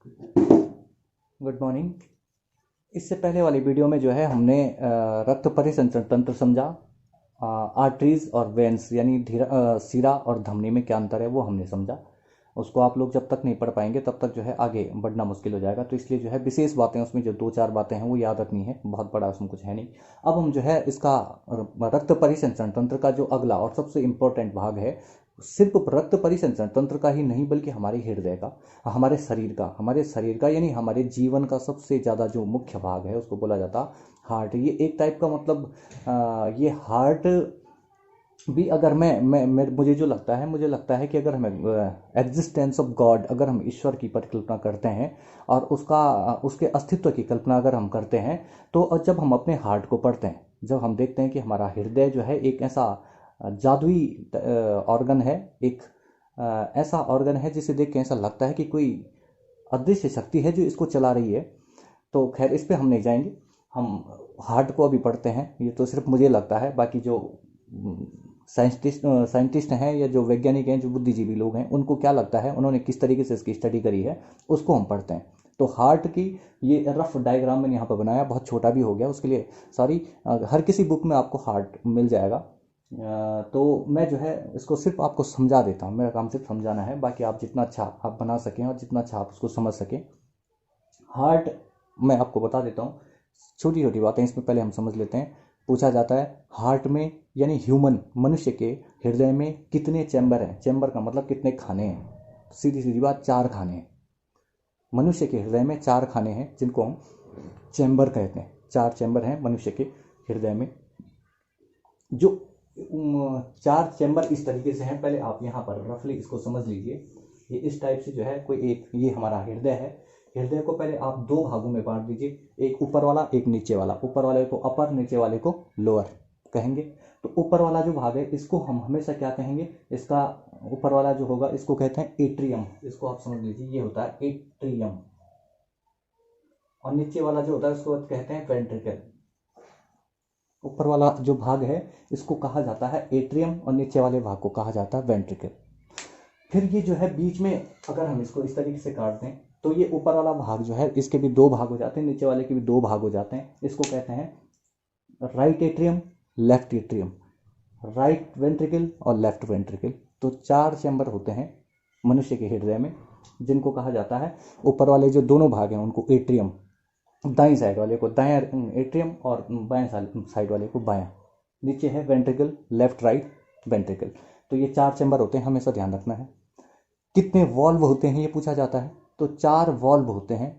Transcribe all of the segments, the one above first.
Good morning. इससे पहले वाली वीडियो में जो है हमने रक्त परिसंचरण तंत्र समझा। आर्टरीज और वेन्स यानी सिरा और धमनी में क्या अंतर है वो हमने समझा। उसको आप लोग जब तक नहीं पढ़ पाएंगे तब तक जो है आगे बढ़ना मुश्किल हो जाएगा। तो इसलिए जो है विशेष बातें उसमें जो दो चार बातें हैं वो याद रखनी है, बहुत बड़ा उसमें कुछ है नहीं। अब हम जो है इसका रक्त परिसंचरण तंत्र का जो अगला और सबसे इम्पोर्टेंट भाग है, सिर्फ रक्त परिसंचरण तंत्र का ही नहीं बल्कि हमारे हृदय का, हमारे शरीर का यानी हमारे जीवन का सबसे ज़्यादा जो मुख्य भाग है उसको बोला जाता हार्ट। ये एक टाइप का मतलब ये हार्ट भी अगर मैं मुझे जो लगता है, मुझे लगता है कि अगर हमें एग्जिस्टेंस ऑफ गॉड, अगर हम ईश्वर की परिकल्पना करते हैं और उसके अस्तित्व की कल्पना अगर हम करते हैं, तो जब हम अपने हार्ट को पढ़ते हैं, जब हम देखते हैं कि हमारा हृदय जो है एक ऐसा जादुई ऑर्गन है, एक ऐसा ऑर्गन है जिसे देख के ऐसा लगता है कि कोई अदृश्य शक्ति है जो इसको चला रही है। तो खैर इस पे हम नहीं जाएंगे, हम हार्ट को अभी पढ़ते हैं। ये तो सिर्फ मुझे लगता है, बाकी जो साइंटिस्ट हैं या जो वैज्ञानिक हैं, जो बुद्धिजीवी लोग हैं, उनको क्या लगता है, उन्होंने किस तरीके से इसकी स्टडी करी है, उसको हम पढ़ते हैं। तो हार्ट की ये रफ डायग्राम मैंने यहाँ पर बनाया, बहुत छोटा भी हो गया, उसके लिए सॉरी। हर किसी बुक में आपको हार्ट मिल जाएगा। तो मैं जो है इसको सिर्फ आपको समझा देता हूँ, मेरा काम सिर्फ समझाना है, बाकी आप जितना अच्छा आप बना सकें और जितना अच्छा आप उसको समझ सकें। हार्ट मैं आपको बता देता हूँ, छोटी छोटी बातें इसमें पहले हम समझ लेते हैं। पूछा जाता है हार्ट में यानी ह्यूमन मनुष्य के हृदय में कितने चैम्बर हैं। चैम्बर का मतलब कितने खाने हैं। सीधी सीधी बात, 4 खाने हैं। मनुष्य के हृदय में 4 खाने हैं जिनको हम चैम्बर कहते हैं। 4 चैम्बर हैं मनुष्य के हृदय में। जो 4 चैम्बर इस तरीके से हैं, पहले आप यहाँ पर रफली इसको समझ लीजिए। ये इस टाइप से जो है कोई एक, ये हमारा हृदय है। हृदय को पहले आप 2 भागों में बांट दीजिए, एक ऊपर वाला एक नीचे वाला। ऊपर वाले को अपर, नीचे वाले को लोअर कहेंगे। तो ऊपर वाला जो भाग है इसको हम हमेशा क्या कहेंगे, इसका ऊपर वाला जो होगा इसको कहते हैं एट्रियम। इसको आप समझ लीजिए, ये होता है एट्रियम। और नीचे वाला जो होता है उसको कहते हैं वेंट्रिकल। ऊपर वाला जो भाग है इसको कहा जाता है एट्रियम और नीचे वाले भाग को कहा जाता है वेंट्रिकल। फिर ये जो है बीच में अगर हम इसको इस तरीके से काट दें तो ये ऊपर वाला भाग जो है इसके भी 2 भाग हो जाते हैं, नीचे वाले के भी 2 भाग हो जाते हैं। इसको कहते हैं right atrium, left atrium, right ventricle और लेफ्ट वेंट्रिकल। तो 4 चैम्बर होते हैं मनुष्य के हृदय में, जिनको कहा जाता है, ऊपर वाले जो दोनों भाग हैं उनको एट्रियम, दाईं साइड वाले को दायां एट्रियम और बाएं साइड वाले को बायां। नीचे है वेंट्रिकल, लेफ्ट राइट वेंट्रिकल। तो ये 4 चैम्बर होते हैं, हमेशा ध्यान रखना है। कितने वॉल्व होते हैं ये पूछा जाता है, तो 4 वॉल्व होते हैं।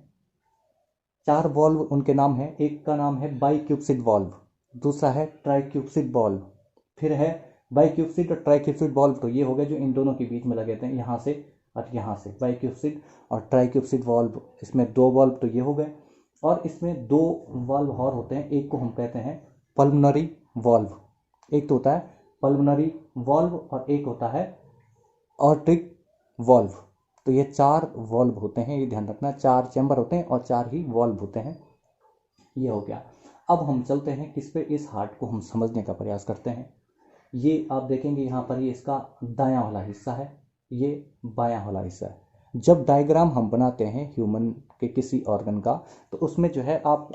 4 वॉल्व उनके नाम है, एक का नाम है बाइक्यूप्सिड वॉल्व, दूसरा है ट्राइक्यूप्सिड वॉल्व, फिर है बाइक्यूप्सिड और ट्राइक्यूप्सिड वॉल्व। तो ये हो गए जो इन दोनों के बीच में लगे थे, यहाँ से और यहाँ से, बाइक्यूप्सिड और ट्राइक्यूप्सिड वॉल्व। इसमें 2 वॉल्व तो ये हो गए, और इसमें 2 वॉल्व और होते हैं। एक को हम कहते हैं पल्मोनरी वॉल्व, एक तो होता है पल्मोनरी वॉल्व और एक होता है ऑर्टिक वॉल्व। तो ये 4 वॉल्व होते हैं, ये ध्यान रखना। 4 चैम्बर होते हैं और 4 ही वॉल्व होते हैं। ये हो गया। अब हम चलते हैं किस पे, इस हार्ट को हम समझने का प्रयास करते हैं। ये आप देखेंगे यहाँ पर, ये इसका दायां वाला हिस्सा है, ये बायां वाला हिस्सा है। जब डायग्राम हम बनाते हैं ह्यूमन के किसी ऑर्गन का, तो उसमें जो है आप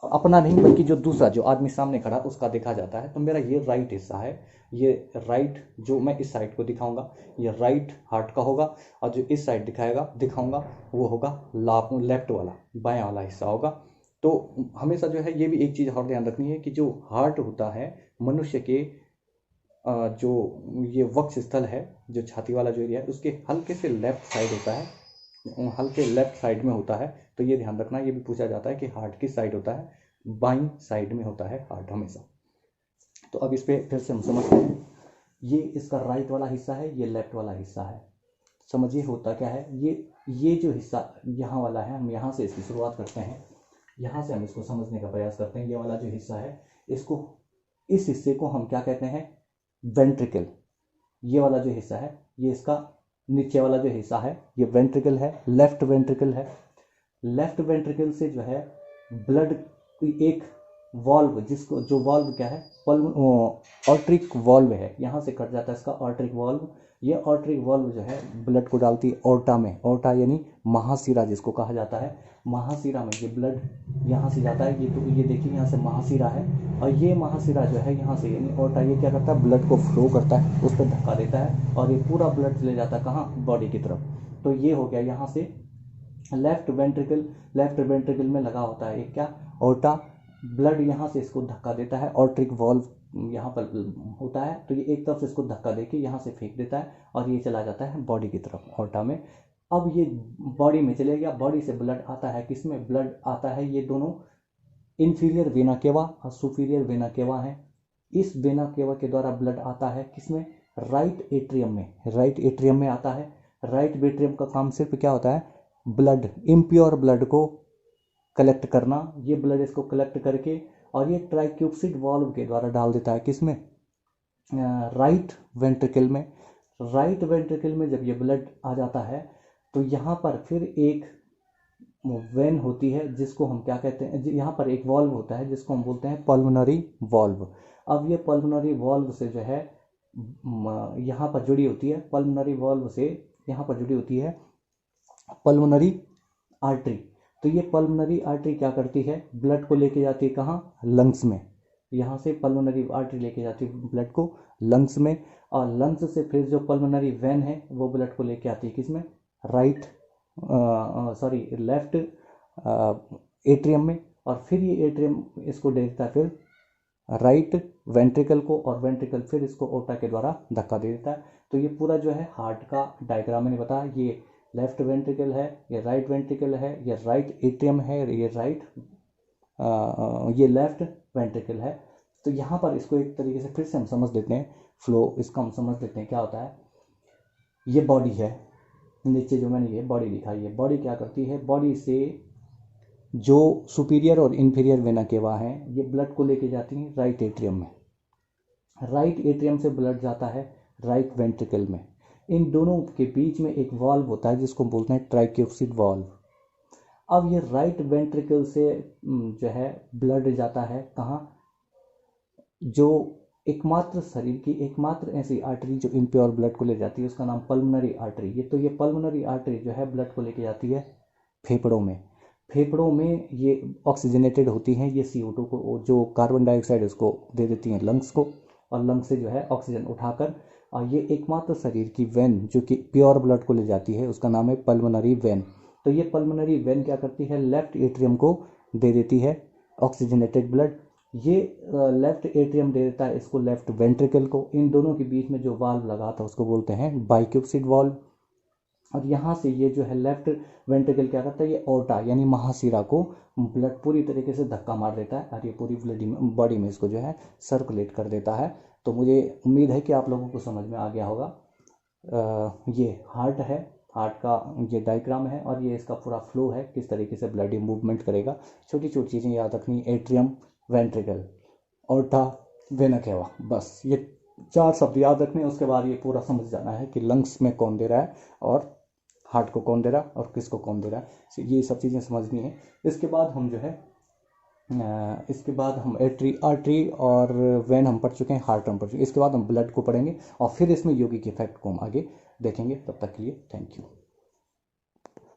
अपना नहीं बल्कि जो दूसरा जो आदमी सामने खड़ा उसका देखा जाता है। तो मेरा ये राइट हिस्सा है, ये राइट जो मैं इस साइड को दिखाऊंगा ये राइट हार्ट का होगा, और जो इस साइड दिखाऊंगा वो होगा लेफ्ट वाला, बायां वाला हिस्सा होगा। तो हमेशा जो है ये भी एक चीज़ और ध्यान रखनी है कि जो हार्ट होता है मनुष्य के जो ये वक्ष स्थल है, जो छाती वाला जो एरिया है, उसके हल्के से लेफ्ट साइड होता है, हल्के लेफ्ट साइड में होता है। तो ये ध्यान रखना, ये भी पूछा जाता है कि हार्ट किस साइड होता है, बाईं साइड में होता है हार्ट हमेशा। तो अब इस पर फिर से हम समझते हैं, ये इसका राइट वाला हिस्सा है, ये लेफ्ट वाला हिस्सा है। समझिए होता क्या है, ये जो हिस्सा यहाँ वाला है, हम यहाँ से इसकी शुरुआत करते हैं, यहाँ से हम इसको समझने का प्रयास करते हैं। ये वाला जो हिस्सा है, इसको, इस हिस्से को हम क्या कहते हैं, वेंट्रिकल। ये वाला जो हिस्सा है, ये इसका नीचे वाला जो हिस्सा है ये वेंट्रिकल है, लेफ्ट वेंट्रिकल है। लेफ्ट वेंट्रिकल से जो है ब्लड एक वॉल्व, जिसको जो वॉल्व क्या है, ऑर्ट्रिक वॉल्व है, यहाँ से कट जाता है इसका ऑर्ट्रिक वॉल्व। ये ऑर्ट्रिक वॉल्व जो है ब्लड को डालती है ऑर्टा में, ऑर्टा यानी महाशिरा जिसको कहा जाता है, महाशिरा में ये ब्लड यहाँ से जाता है। ये तो ये देखिए यहाँ से महाशिरा है, और ये महाशिरा जो है यहाँ से यानी ऑर्टा, ये क्या करता है, ब्लड को फ्लो करता है, उस पर धक्का देता है, और ये पूरा ब्लड चले जाता है कहाँ, बॉडी की तरफ। तो ये हो गया यहाँ से लेफ्ट वेंट्रिकल, लेफ्ट वेंट्रिकल में लगा होता है एक क्या, ऑर्टा, ब्लड यहाँ से इसको धक्का देता है, ऑर्ट्रिक वॉल्व यहाँ पर होता है, तो ये एक तरफ से इसको धक्का देके यहाँ से फेंक देता है, और ये चला जाता है बॉडी की तरफ ऑर्टा में। अब ये बॉडी में चले गया, बॉडी से ब्लड आता है किसमें, ब्लड आता है, ये दोनों इन्फीरियर वेना केवा और सुपीरियर वेना केवा है। इस वेना केवा के द्वारा ब्लड आता है किसमें, राइट एट्रियम में, राइट एट्रियम में आता है। राइट एट्रियम का काम सिर्फ क्या होता है, ब्लड, इम्प्योर ब्लड को कलेक्ट करना। ये ब्लड इसको कलेक्ट करके और ये ट्राइक्यूप्सिड वॉल्व के द्वारा डाल देता है किसमें, राइट वेंट्रिकल में। राइट वेंट्रिकल में जब ये ब्लड आ जाता है तो यहाँ पर फिर एक वेन होती है जिसको हम क्या कहते हैं, यहाँ पर एक वॉल्व होता है जिसको हम बोलते हैं पल्मोनरी वॉल्व। अब ये पल्मोनरी वॉल्व से जो है यहाँ पर जुड़ी होती है, पल्मोनरी वॉल्व से यहाँ पर जुड़ी होती है पल्मोनरी आर्टरी। तो ये पल्मोनरी आर्टरी क्या करती है, ब्लड को लेके जाती है कहाँ, लंग्स में। यहाँ से पल्मोनरी आर्टरी लेके जाती है ब्लड को लंग्स में, और लंग्स से फिर जो पल्मोनरी वेन है वो ब्लड को लेके आती है किसमें, राइट लेफ्ट एट्रियम में, और फिर ये एट्रियम इसको दे देता है फिर राइट वेंट्रिकल को, और वेंट्रिकल फिर इसको ओटा के द्वारा धक्का दे देता है। तो ये पूरा जो है हार्ट का डायग्राम मैंने बताया, ये लेफ्ट वेंट्रिकल है, ये राइट वेंट्रिकल है, ये राइट एट्रियम है, ये लेफ्ट वेंट्रिकल है। तो यहाँ पर इसको एक तरीके से फिर से हम समझ लेते हैं, फ्लो इसका हम समझ लेते हैं क्या होता है। ये बॉडी है, नीचे जो मैंने ये बॉडी दिखाई है, बॉडी क्या करती है, बॉडी से जो सुपीरियर और इन्फीरियर वेना केवा हैं ये ब्लड को लेके जाती हैं राइट एट्रियम में। राइट एट्रियम से ब्लड जाता है राइट वेंट्रिकल में। इन दोनों के बीच में एक वॉल्व होता है जिसको बोलते हैं ट्राइक्यूप्सिड वॉल्व। अब ये राइट वेंट्रिकल से जो है ब्लड जाता है कहाँ, जो एकमात्र शरीर की एकमात्र ऐसी आर्टरी जो इम्प्योर ब्लड को ले जाती है उसका नाम पल्मोनरी आर्टरी। ये तो ये पल्मोनरी आर्टरी जो है ब्लड को लेके जाती है फेफड़ों में। फेफड़ों में ये ऑक्सीजनेटेड होती हैं, ये CO2 को, जो कार्बन डाइऑक्साइड उसको दे देती हैं लंग्स को, और लंग्स से जो है ऑक्सीजन उठाकर, और ये एकमात्र शरीर की वेन जो कि प्योर ब्लड को ले जाती है उसका नाम है पल्मोनरी वेन। तो ये पल्मोनरी वेन क्या करती है, लेफ्ट एट्रियम को दे देती है ऑक्सीजनेटेड ब्लड, ये लेफ्ट एट्रियम दे देता है इसको लेफ्ट वेंट्रिकल को। इन दोनों के बीच में जो वाल्व लगा था उसको बोलते हैं बाइक्यूप्सिड वाल्व। और यहाँ से ये जो है लेफ्ट वेंट्रिकल क्या करता है, ये ओर्टा यानी महाशिरा को ब्लड पूरी तरीके से धक्का मार देता है, और ये पूरी बॉडी में इसको जो है सर्कुलेट कर देता है। तो मुझे उम्मीद है कि आप लोगों को समझ में आ गया होगा। ये हार्ट है, हार्ट का ये डायग्राम है, और ये इसका पूरा फ्लो है, किस तरीके से ब्लड मूवमेंट करेगा। छोटी छोटी चीज़ें याद रखनी, atrium, ventricle, aorta, vena cava, बस ये 4 शब्द याद रखने। उसके बाद ये पूरा समझ जाना है कि लंग्स में कौन दे रहा है, और हार्ट को कौन दे रहा है, और किसको कौन दे रहा है, ये सब चीज़ें समझनी है। इसके बाद हम जो है इसके बाद हम आर्टरी और वेन हम पढ़ चुके हैं, हार्ट हम पढ़ चुके हैं। इसके बाद हम ब्लड को पढ़ेंगे, और फिर इसमें योगिक इफेक्ट को हम आगे देखेंगे। तब तक के लिए थैंक यू।